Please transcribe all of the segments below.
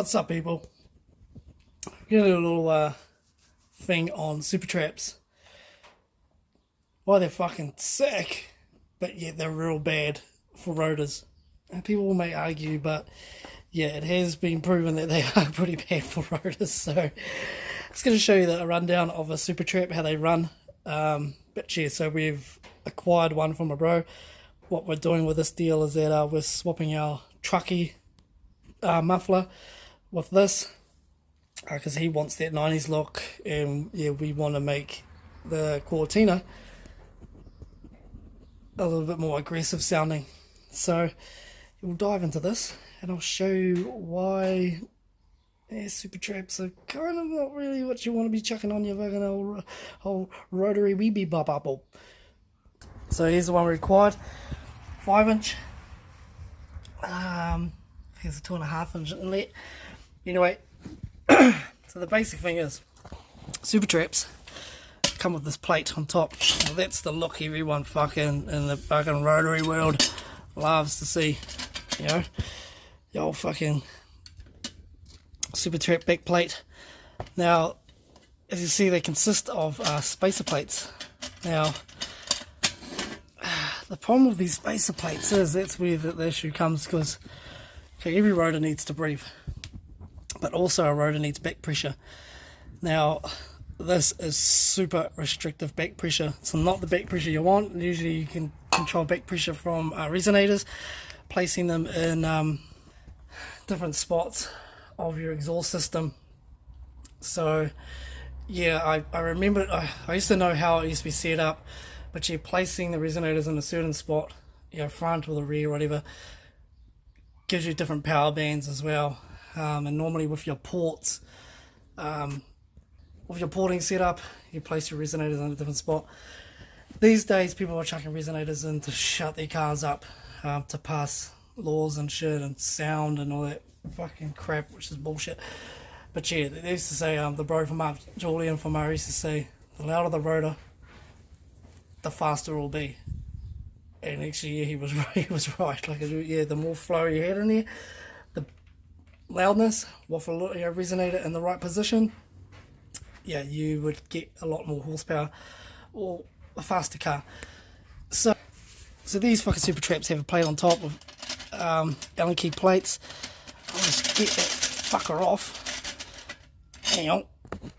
What's up, people? Get a little thing on Supertrapps. Why they're fucking sick, but yet they're real bad for rotors. And people may argue, but yeah, it has been proven that they are pretty bad for rotors. So it's going to show you a rundown of a Supertrapp, how they run. But yeah, so we've acquired one from a bro. What we're doing with this deal is that we're swapping our trucky muffler with this because he wants that 90s look, and yeah, we want to make the Cortina a little bit more aggressive sounding. So we'll dive into this and I'll show you why Supertrapps are kind of not really what you want to be chucking on your fucking whole rotary weeby bubble. So here's the one we required, 5-inch. Here's a 2.5-inch inlet. Anyway, so the basic thing is Supertrapps come with this plate on top. Now that's the look everyone fucking in the fucking rotary world loves to see, you know, the old fucking Supertrapp back plate. Now, as you see, they consist of spacer plates. Now, the problem with these spacer plates is that's where the issue comes, because okay, every rotor needs to breathe, but also a rotor needs back pressure. Now, this is super restrictive back pressure. It's not the back pressure you want. Usually you can control back pressure from resonators, placing them in different spots of your exhaust system. So yeah, I remember, I used to know how it used to be set up, but you're placing the resonators in a certain spot, you know, front or the rear, whatever, gives you different power bands as well. And normally with your ports, with your porting setup, you place your resonators in a different spot. These days people are chucking resonators in to shut their cars up, to pass laws and shit and sound and all that fucking crap, which is bullshit. But yeah, they used to say, the bro from Julian from Murray used to say, the louder the rotor, the faster it will be. And actually, yeah, he was right. Like, yeah, the more flow you had in there, the loudness, with a resonator in the right position, yeah, you would get a lot more horsepower or a faster car. So these fucking Supertrapps have a plate on top with Allen key plates. I'll just get that fucker off. Hang on,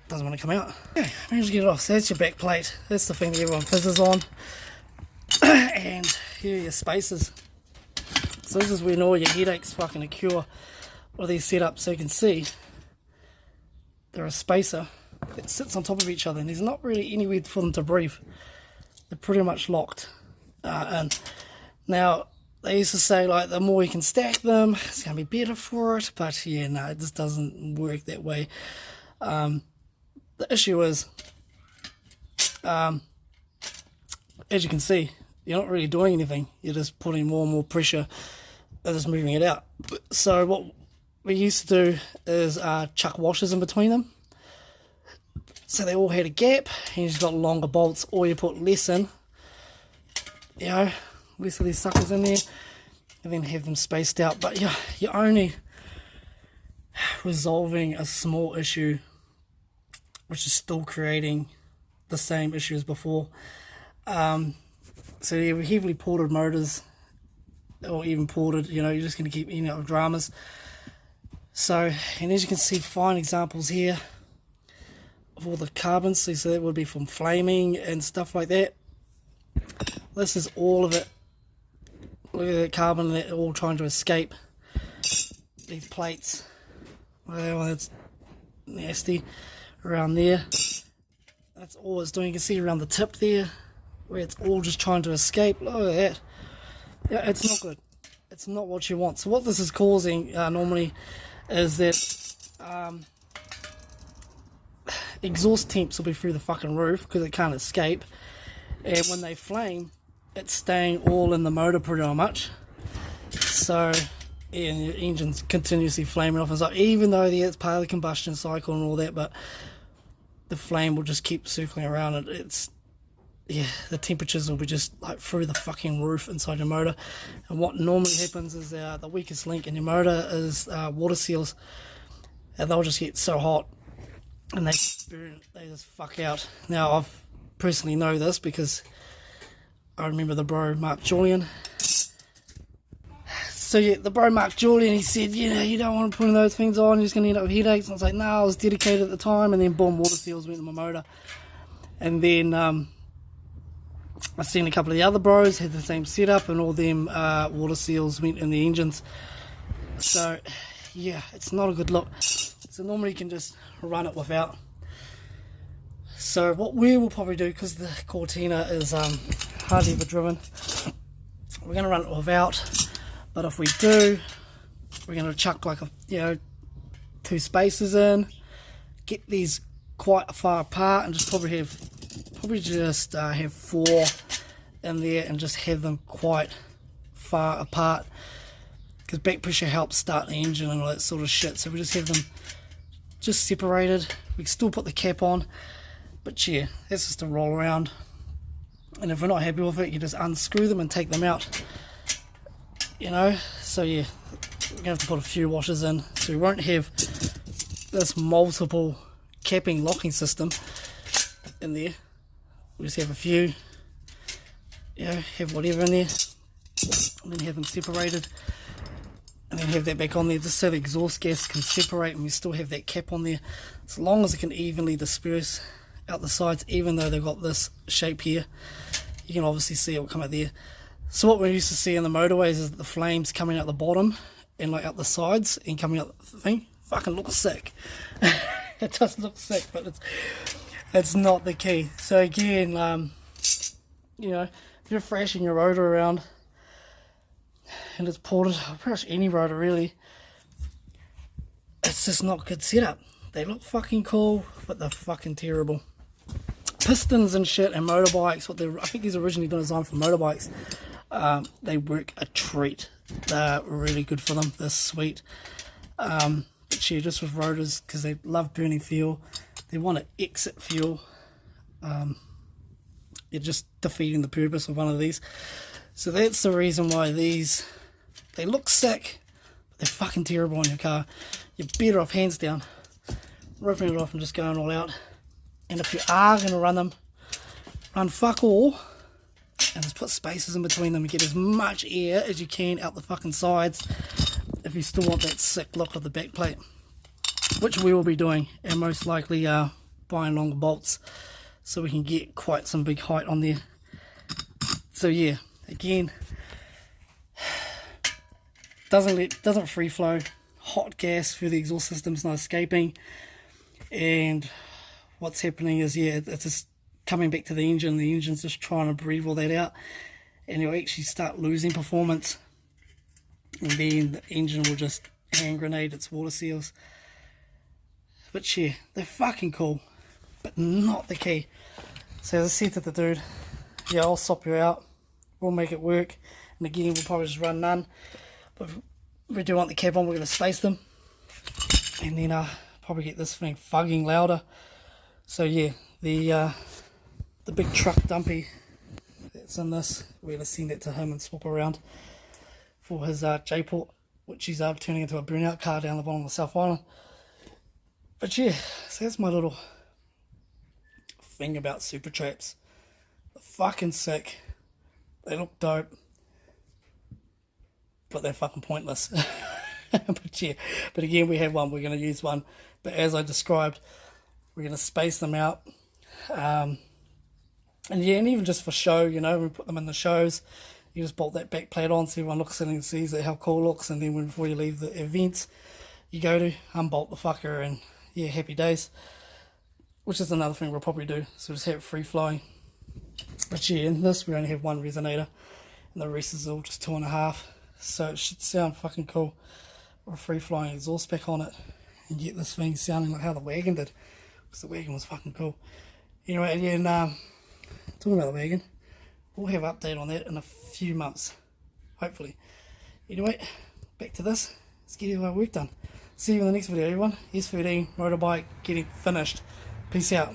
doesn't want to come out. Okay, managed to get it off. So that's your back plate. That's the thing that everyone fizzes on. And here are your spacers. So this is when all your headaches fucking occur with these setups. So you can see they're a spacer that sits on top of each other, and there's not really anywhere for them to breathe. They're pretty much locked in. Now, they used to say, like, the more you can stack them, it's going to be better for it. But yeah, no, it just doesn't work that way. The issue is, as you can see, you're not really doing anything. You're just putting more and more pressure and just moving it out. So what we used to do is chuck washers in between them. So they all had a gap, and you just got longer bolts, or you put less in, you know, less of these suckers in there, and then have them spaced out. But yeah, you're only resolving a small issue, which is still creating the same issue as before. So yeah, with heavily ported motors, or even ported, you know, you're just going to keep ending up with dramas. So, and as you can see, fine examples here of all the carbons. So that would be from flaming and stuff like that. This is all of it. Look at that carbon, they're all trying to escape these plates. Well, that's nasty. Around there, that's all it's doing. You can see around the tip there, where it's all just trying to escape. Look at that. Yeah, it's not good. It's not what you want. So what this is causing normally is that exhaust temps will be through the fucking roof because it can't escape, and when they flame, it's staying all in the motor pretty much. So yeah, and your engine's continuously flaming off and stuff, even though it's part of the combustion cycle and all that, but the flame will just keep circling around, and it's, yeah, the temperatures will be just like through the fucking roof inside your motor. And what normally happens is the weakest link in your motor is water seals. and they'll just get so hot and they burn, they just fuck out. Now I've personally know this because I remember the bro Mark Julian. So yeah, the bro Mark Julian, he said, you know, you don't want to put those things on, you're just going to end up with headaches. And I was like, no, I was dedicated at the time. And then boom, water seals went in my motor. And then I've seen a couple of the other bros had the same setup, and all them water seals went in the engines. So yeah, it's not a good look. So normally you can just run it without. So what we will probably do, because the Cortina is hardly ever driven, we're going to run it without. But if we do, we're going to chuck like two spacers in, get these quite far apart, and just probably have four in there, and just have them quite far apart, because back pressure helps start the engine and all that sort of shit. So we just have them just separated. We can still put the cap on, but yeah, that's just a roll around. And if we're not happy with it, you just unscrew them and take them out. You know, so yeah, we're going to have to put a few washers in, so we won't have this multiple capping locking system in there. We just have a few, you know, have whatever in there, and then have them separated, and then have that back on there, just so the exhaust gas can separate and we still have that cap on there, as long as it can evenly disperse out the sides. Even though they've got this shape here, you can obviously see it will come out there. So what we used to see in the motorways is the flames coming out the bottom and like out the sides and coming out the thing. Fucking looks sick. It does look sick, but it's not the key. So again, you know, if you're thrashing your rotor around and it's ported, pretty much any rotor really, it's just not a good setup. They look fucking cool, but they're fucking terrible. Pistons and shit and motorbikes, I think these are originally designed for motorbikes. They work a treat. They're really good for them. They're sweet. But yeah, just with rotors, because they love burning fuel, they want to exit fuel. You're just defeating the purpose of one of these. So that's the reason why these, they look sick, but they're fucking terrible on your car. You're better off hands down ripping it off and just going all out. And if you are going to run them, run fuck all, and just put spaces in between them and get as much air as you can out the fucking sides, if you still want that sick look of the back plate, which we will be doing, and most likely buying longer bolts so we can get quite some big height on there. So yeah, again, doesn't free flow, hot gas through the exhaust system's not escaping, and what's happening is, yeah, it's just coming back to the engine. The engine's just trying to breathe all that out, and you'll actually start losing performance, and then the engine will just hand grenade its water seals. But yeah, they're fucking cool, but not the key. So as I said to the dude, yeah, I'll swap you out, we'll make it work. And again, we'll probably just run none, but if we do want the cap on, we're going to space them, and then probably get this thing fucking louder. So yeah, the big truck dumpy that's in this, we're going to send it to him and swap around for his J-port, which he's turning into a burnout car down the bottom of the South Island. But yeah, so that's my little thing about Supertrapps. They're fucking sick, they look dope, but they're fucking pointless. But yeah, but again, we have one, we're going to use one, but as I described, we're going to space them out. And yeah, and even just for show, you know, we put them in the shows, you just bolt that back plate on so everyone looks at it and sees how cool it looks, and then before you leave the events you go to, unbolt the fucker, and yeah, happy days. Which is another thing we'll probably do, so just have it free flowing. But yeah, in this we only have one resonator, and the rest is all just 2.5, so it should sound fucking cool with a free flowing exhaust pack on it, and get this thing sounding like how the wagon did, because the wagon was fucking cool. Anyway, yeah, and talking about the wagon, we'll have an update on that in a few months, hopefully. Anyway, back to this, let's get our work done. See you in the next video, everyone. S13 motorbike getting finished. Peace out.